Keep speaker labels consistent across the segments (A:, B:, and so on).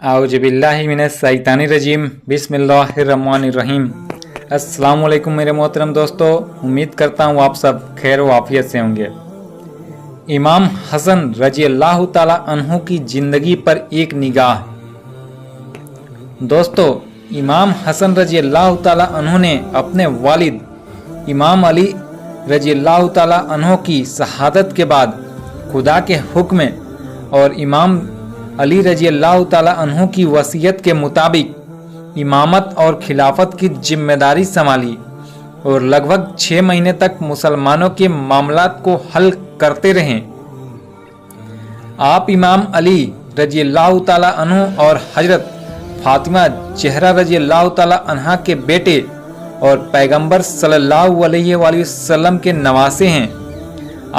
A: आउज़ुबिल्लाहि मिनश्शैतानिर्रजीम बिस्मिल्लाहिर्रहमानिर्रहीम। अस्सलाम वालेकुम मेरे मोहतरम दोस्तों, उम्मीद करता हूँ आप सब खैर व आफियत से होंगे। इमाम हसन रजी अल्लाह ताला अन्हु की ज़िंदगी पर एक निगाह। दोस्तों, इमाम हसन रजी अल्लाह ताला अन्हु ने अपने वालिद इमाम अली रजी अल्लाह ताला अन्हु की शहादत के बाद खुदा के हुक्म और इमाम अली रजी अल्लाह ताला अन्हु की वसीयत के मुताबिक इमामत और खिलाफत की जिम्मेदारी संभाली और लगभग 6 महीने तक मुसलमानों के मामलात को हल करते रहे। आप इमाम अली रजी अल्लाह ताला अन्हु और हजरत फातिमा ज़हरा रजी अल्लाह ताला अन्हा के बेटे और पैगंबर सल्लल्लाहु अलैहि वसल्लम के नवासे हैं।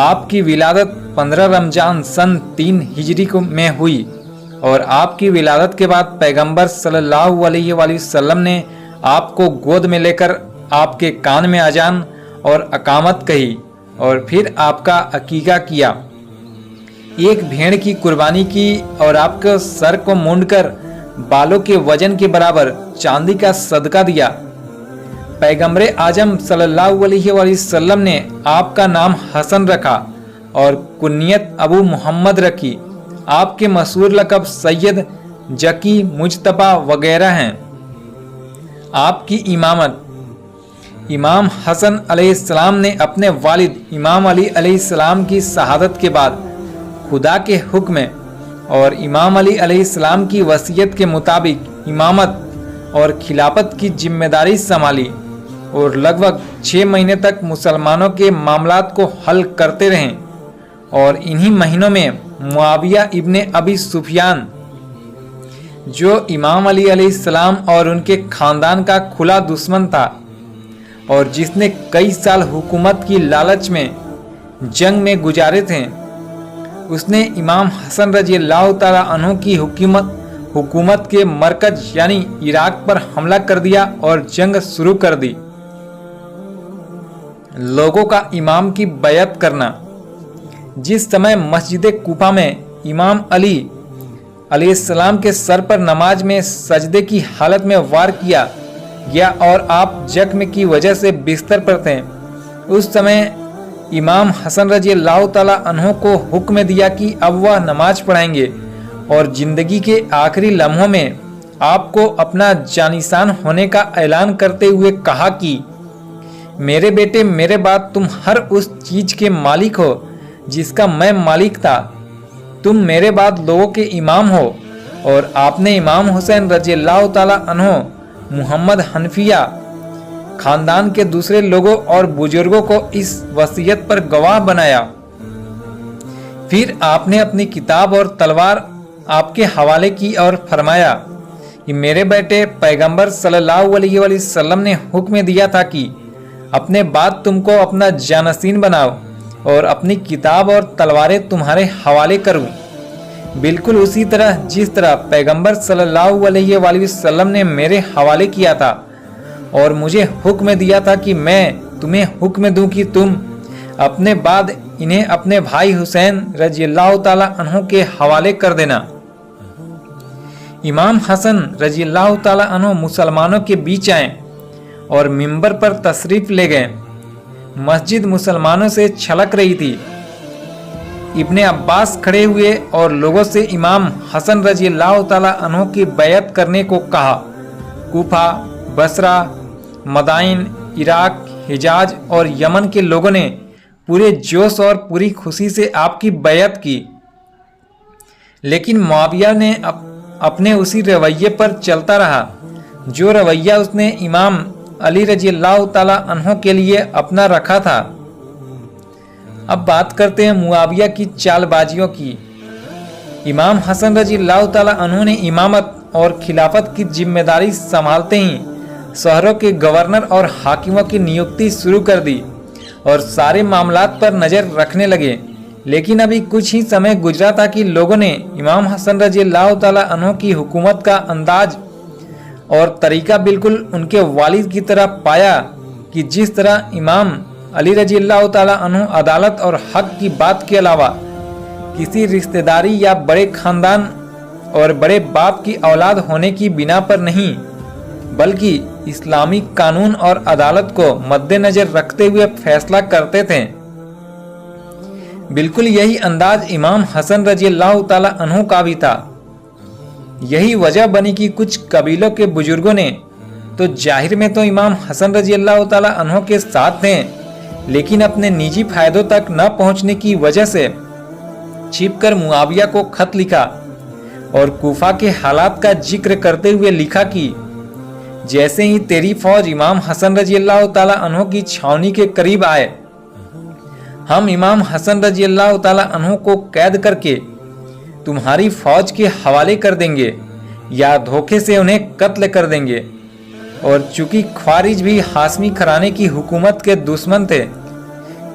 A: आपकी विलादत 15 रमजान सन 3 हिजरी में हुई और आपकी विलादत के बाद पैगंबर सल्लल्लाहु अलैहि वसल्लम ने आपको गोद में लेकर आपके कान में अजान और अकामत कही और फिर आपका अकीका किया। एक भेड़ की कुर्बानी की और आपके सर को मूंडकर बालों के वजन के बराबर चांदी का सदका दिया। पैगंबर आजम सल्लल्लाहु अलैहि वसल्लम ने आपका नाम हसन रखा और कुन्नियत अबू मोहम्मद रखी। आपके मशहूर लक़ब सैयद, जकी, मुजतबा वगैरह हैं। आपकी इमामत। इमाम हसन अलैहिस्सलाम ने अपने वालिद इमाम अली अलैहिस्सलाम की शहादत के बाद खुदा के हुक्म और इमाम अली अलैहिस्सलाम की वसीयत के मुताबिक इमामत और खिलाफत की जिम्मेदारी संभाली और लगभग 6 महीने तक मुसलमानों के मामलात को हल करते रहे। और इन्हीं महीनों में मुआविया इब्ने अबी सुफियान, जो इमाम अली अलैहिस्सलाम और उनके खानदान का खुला दुश्मन था और जिसने कई साल हुकूमत की लालच में जंग में गुजारे थे, उसने इमाम हसन रजी अल्लाह ताला अन्हु की हुकूमत के मरकज यानी इराक पर हमला कर दिया और जंग शुरू कर दी। लोगों का इमाम की बैयत करना। जिस समय मस्जिद कूफा में इमाम अली अलैहिस्सलाम के सर पर नमाज में सजदे की हालत में वार किया गया और आप जख्म की वजह से बिस्तर पर थे, उस समय इमाम हसन रजी अल्लाह ताला अन्हु को हुक्म दिया कि अब वह नमाज पढ़ाएंगे और ज़िंदगी के आखिरी लम्हों में आपको अपना जानिसान होने का ऐलान करते हुए कहा कि मेरे बेटे, मेरे बाद तुम हर उस चीज़ के मालिक हो जिसका मैं मालिक था। तुम मेरे बाद लोगों के इमाम हो। और आपने इमाम हुसैन रजी अल्लाह ताला अन्हु, मोहम्मद हनफिया खानदान के दूसरे लोगों और बुजुर्गों को इस वसीयत पर गवाह बनाया। फिर आपने अपनी किताब और तलवार आपके हवाले की और फरमाया कि मेरे बेटे, पैगंबर सल्लल्लाहु अलैहि वसल्लम ने हुक्म दिया था कि अपने बाद तुमको अपना जानसीन बनाओ और अपनी किताब और तलवारें तुम्हारे हवाले करूं, बिल्कुल उसी तरह जिस तरह पैगंबर सल्लल्लाहु अलैहि वसल्लम ने मेरे हवाले किया था और मुझे हुक्म दिया था कि मैं तुम्हें हुक्म दूं कि तुम अपने बाद इन्हें अपने भाई हुसैन रजी अल्लाह ताला अन्हु के हवाले कर देना। इमाम हसन रजी अल्लाह ताला अन्हु मुसलमानों के बीच आए और मिंबर पर तशरीफ ले गए। मस्जिद मुसलमानों से छलक रही थी। इब्ने अब्बास खड़े हुए और लोगों से इमाम हसन रजी अल्लाह ताला अन्हु की बैयत करने को कहा। कूफा, बसरा, मदाइन, इराक, हिजाज और यमन के लोगों ने पूरे जोश और पूरी खुशी से आपकी बैयत की। लेकिन मुआविया ने अपने उसी रवैये पर चलता रहा जो रवैया उसने इमाम अली रजी अल्लाह ताला अन्हु के लिए अपना रखा था। अब बात करते हैं मुआविया की चालबाजियों की। इमाम हसन रजी अल्लाह ताला अन्हु ने इमामत और खिलाफत की जिम्मेदारी संभालते ही शहरों के गवर्नर और हाकिमों की नियुक्ति शुरू कर दी और सारे मामलात पर नज़र रखने लगे। लेकिन अभी कुछ ही समय गुजरा था कि लोगों ने इमाम हसन रजी अल्लाह ताला अन्हु की हुकूमत का अंदाज और तरीका बिल्कुल उनके वालिद की तरह पाया कि जिस तरह इमाम अली रजी अल्लाह ताला अन्हु अदालत और हक की बात के अलावा किसी रिश्तेदारी या बड़े खानदान और बड़े बाप की औलाद होने की बिना पर नहीं, बल्कि इस्लामी कानून और अदालत को मद्देनजर रखते हुए फैसला करते थे। बिल्कुल यही अंदाज इमाम हसन रज़ियल्लाहु ताला अन्हु का भी था। यही वजह बनी कि कुछ कबीलों के बुजुर्गों ने तो जाहिर में तो इमाम हसन रज़ियल्लाहु ताला अन्हु के साथ थे, लेकिन अपने निजी फायदों तक न पहुंचने की वजह से छिपकर मुआविया को खत लिखा और कूफा के हालात का जिक्र करते हुए लिखा कि जैसे ही तेरी फौज इमाम हसन रज़ियल्लाहु ताला अन्हु की छावनी के करीब आए, हम इमाम हसन रज़ियल्लाहु ताला अन्हु को कैद करके तुम्हारी फौज के हवाले कर देंगे या धोखे से उन्हें कत्ल कर देंगे। और चूंकि ख्वारिज भी हाशमी घराने की हुकूमत के दुश्मन थे,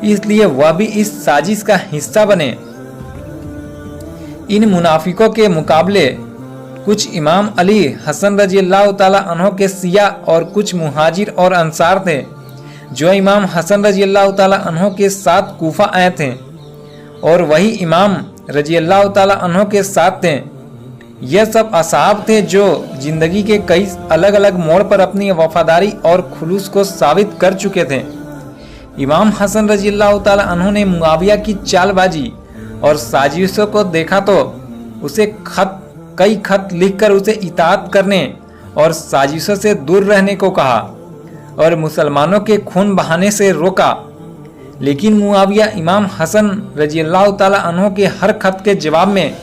A: इसलिए वह भी इस साजिश का हिस्सा बने। इन मुनाफिकों के मुकाबले कुछ इमाम अली हसन रज़ियल्लाहु ताला अन्हु के सिया और कुछ मुहाजिर और अंसार थे जो इमाम हसन रज़ियल्लाहु ताला अन्हु के साथ कूफा आए थे और वही इमाम रज़ियल्लाहु ताला अन्हु के साथ थे। यह सब असहाब थे जो जिंदगी के कई अलग अलग मोड़ पर अपनी वफादारी और खुलूस को साबित कर चुके थे। इमाम हसन रज़ियल्लाहु ताला अन्हु ने मुआविया की चालबाजी और साजिशों को देखा तो उसे कई खत लिखकर उसे इताअत करने और साजिशों से दूर रहने को कहा और मुसलमानों के खून बहाने से रोका। लेकिन मुआविया इमाम हसन रज़ियल्लाहु ताला अन्हु के हर खत के जवाब में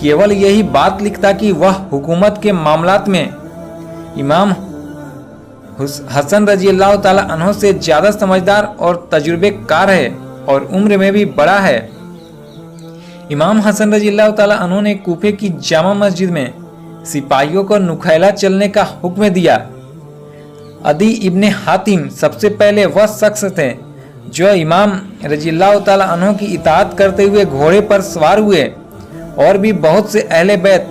A: केवल यही बात लिखता कि वह हुकूमत के मामलात में इमाम हसन रज़ियल्लाहु ताला अन्हु से ज़्यादा समझदार और तजुर्बेकार है और उम्र में भी बड़ा है। इमाम हसन रज़ियल्लाहु ताला अन्हु ने कूफे की जामा मस्जिद में सिपाहियों को नुखैला चलने का हुक्म दिया। अदी इब्ने हातिम सबसे पहले वह शख्स थे जो इमाम रज़ियल्लाहु ताला अन्हु की इताअत करते हुए घोड़े पर सवार हुए और भी बहुत से अहले बैत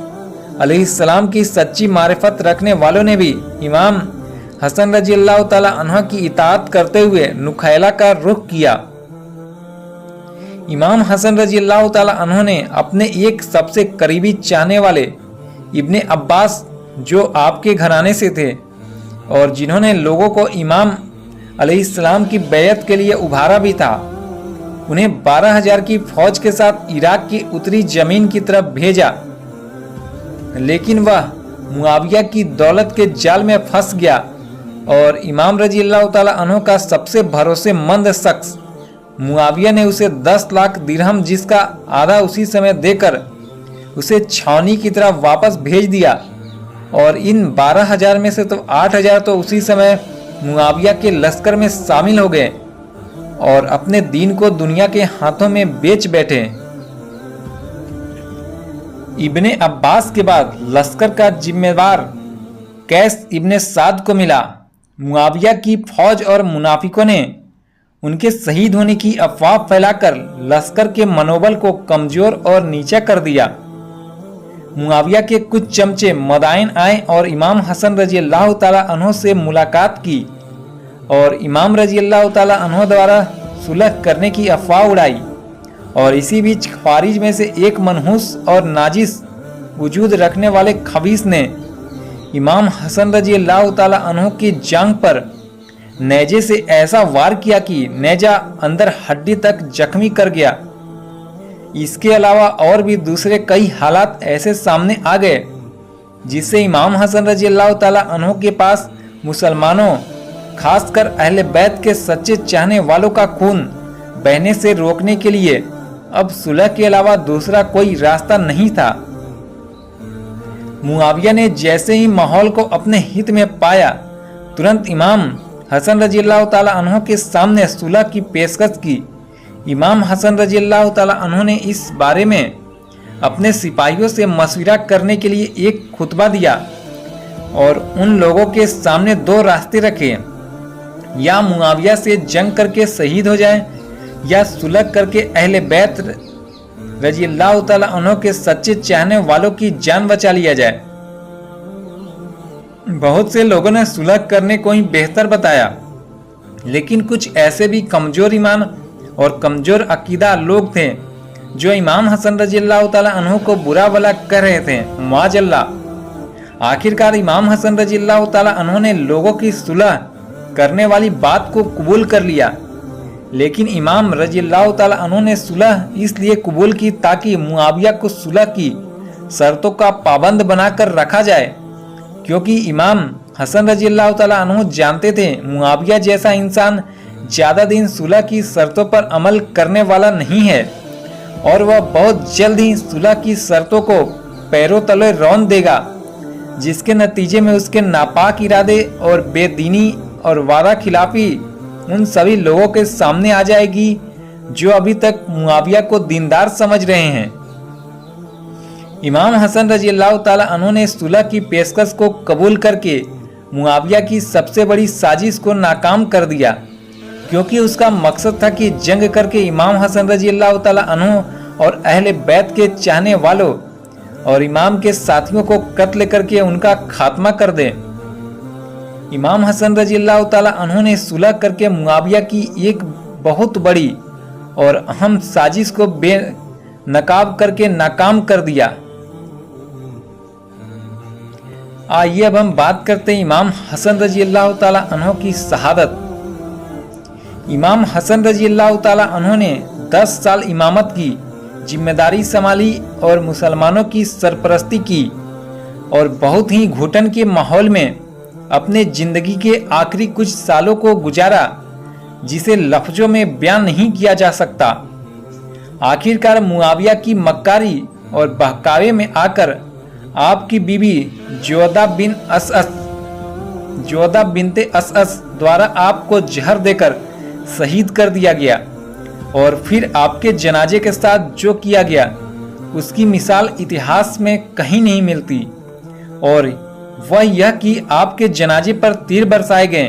A: अलैहिस्सलाम की सच्ची मारिफत रखने वालों ने भी इमाम हसन रज़ियल्लाहु ताला अन्हु की इताअत करते हुए नुखैला का रुख किया। इमाम हसन रज़ियल्लाहु ताला अन्हु ने अपने एक सबसे करीबी चाहने वाले इब्ने अब्बास जो आपके घराने से थे और जिन्होंने लोगों को इमाम अलैहिस्सलाम की बैयत के लिए उभारा भी था, उन्हें 12,000 की फौज के साथ इराक की उत्तरी जमीन की तरफ भेजा। लेकिन वह मुआविया की दौलत के जाल में फंस गया और इमाम रज़ियल्लाहु ताला अन्हु का सबसे भरोसेमंद शख्स मुआविया ने उसे 10 लाख दिरहम जिसका आधा उसी समय देकर उसे छावनी की तरफ वापस भेज दिया और इन 12,000 में से तो 8,000 तो उसी समय मुआविया के लश्कर में शामिल हो गए और अपने दीन को दुनिया के हाथों में बेच बैठे। इब्ने अब्बास के बाद लश्कर का जिम्मेदार कैस इब्ने साद को मिला। मुआविया की फौज और मुनाफिकों ने उनके शहीद होने की अफवाह फैलाकर लश्कर के मनोबल को कमजोर और नीचा कर दिया। मुआविया के कुछ चमचे मदाइन आए और इमाम हसन रज़ियल्लाहु ताला अन्हु से मुलाकात की और इमाम रज़ियल्लाहु ताला अन्हु द्वारा सुलह करने की अफवाह उड़ाई। और इसी बीच ख्वारिज में से एक मनहूस और नाजिस वजूद रखने वाले खबीस ने इमाम हसन रज़ियल्लाहु ताला अन्हु की जांघ पर नेजे से ऐसा वार किया कि नेजा अंदर हड्डी तक जख्मी कर गया। इसके अलावा और भी दूसरे कई हालात ऐसे सामने आ गए जिससे इमाम हसन रज़ियल्लाहु ताला अन्हु के पास मुसलमानों खासकर अहले बैत के सच्चे चाहने वालों का खून बहने से रोकने के लिए अब सुलह के अलावा दूसरा कोई रास्ता नहीं था। मुआविया ने जैसे ही माहौल को अपने हित में पाया, तुरंत इमाम हसन रज़ियल्लाहु ताला अन्हु के सामने सुलह की पेशकश की। इमाम हसन रज़ियल्लाहु ताला अन्हु ने इस बारे में अपने सिपाहियों से मशविरा करने के लिए एक खुतबा दिया और उन लोगों के सामने 2 रास्ते रखे, या मुआविया से जंग करके शहीद हो जाए या सुलह करके अहले बैत रज़ियल्लाहु ताला अन्हु के सच्चे चाहने वालों की जान बचा लिया जाए। बहुत से लोगों ने सुलह करने को ही बेहतर बताया, लेकिन कुछ ऐसे भी कमजोर ईमान और कमजोर अकीदा लोग थे जो इमाम हसन रजी अल्लाह ताला अन्हु को बुरा भला कह रहे थे। माजल्लाह। आखिरकार इमाम हसन रजी अल्लाह ताला अन्हु ने लोगों की सुलह करने वाली बात को कबूल कर लिया, लेकिन इमाम रजी अल्लाह ताला अन्हु ने सुलह इसलिए कबूल की ताकि मुआविया को सुलह की शर्तों का पाबंद बनाकर रखा जाए, क्योंकि इमाम हसन रजी अल्लाह ताला अन्हु जानते थे मुआविया जैसा इंसान ज़्यादा दिन सुलह की शर्तों पर अमल करने वाला नहीं है और वह बहुत जल्द ही सुलह की शर्तों को पैरों तले रौंद देगा, जिसके नतीजे में उसके नापाक इरादे और बेदीनी और वादा खिलाफी उन सभी लोगों के सामने आ जाएगी जो अभी तक मुआविया को दीनदार समझ रहे हैं। इमाम हसन रजी अल्लाह ताला अन्हु ने सुलह की पेशकश को कबूल करके मुआविया की सबसे बड़ी साजिश को नाकाम कर दिया, क्योंकि उसका मकसद था कि जंग करके इमाम हसन रजी अल्लाह ताला अन्हु और अहले बैत के चाहने वालों और इमाम के साथियों को कत्ल करके उनका खात्मा कर दे। इमाम हसन रजी अल्लाह ताला अन्हु ने सुलह करके मुआविया की एक बहुत बड़ी और अहम साजिश को बेनकाब करके नाकाम कर दिया। आइए अब हम बात करते हैं इमाम हसन रजी अल्लाह ताला अन्हु की शहादत। इमाम हसन रजी अल्लाह ताला अन्हु ने 10 साल इमामत की जिम्मेदारी संभाली और मुसलमानों की सरपरस्ती की और बहुत ही घुटन के माहौल में अपने जिंदगी के आखिरी कुछ सालों को गुजारा, जिसे लफ्जों में बयान नहीं किया जा सकता। आखिरकार मुआविया की मक्कारी और बहकावे में आकर आपकी बीवी जोदा बिनते असअस द्वारा आपको जहर देकर शहीद कर दिया गया और फिर आपके जनाजे के साथ जो किया गया उसकी मिसाल इतिहास में कहीं नहीं मिलती, और वह यह कि आपके जनाजे पर तीर बरसाए गए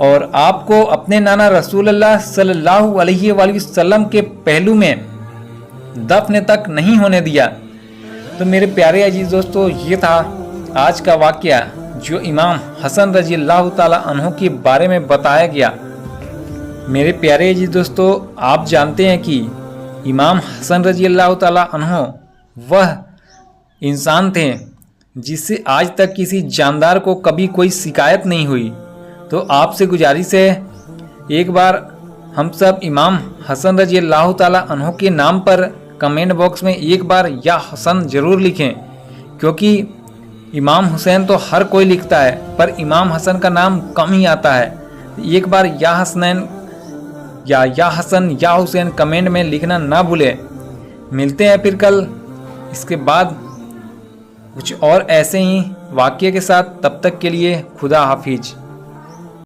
A: और आपको अपने नाना रसूलुल्लाह सल्लल्लाहु अलैहि वसल्लम के पहलू में दफन तक नहीं होने दिया। तो मेरे प्यारे अजीज दोस्तों, ये था आज का वाकया जो इमाम हसन रजी अल्लाह ताला अन्हु के बारे में बताया गया। मेरे प्यारे अजीज दोस्तों, आप जानते हैं कि इमाम हसन रजी अल्लाह ताला अन्हु वह इंसान थे जिससे आज तक किसी जानदार को कभी कोई शिकायत नहीं हुई। तो आपसे गुजारिश है, एक बार हम सब इमाम हसन रजी अल्लाह ताला अन्हु के नाम पर कमेंट बॉक्स में एक बार या हसन ज़रूर लिखें, क्योंकि इमाम हुसैन तो हर कोई लिखता है पर इमाम हसन का नाम कम ही आता है। एक बार या हसनैन या हसन या हुसैन कमेंट में लिखना ना भूलें। मिलते हैं फिर कल इसके बाद कुछ और ऐसे ही वाक़ये के साथ। तब तक के लिए खुदा हाफिज।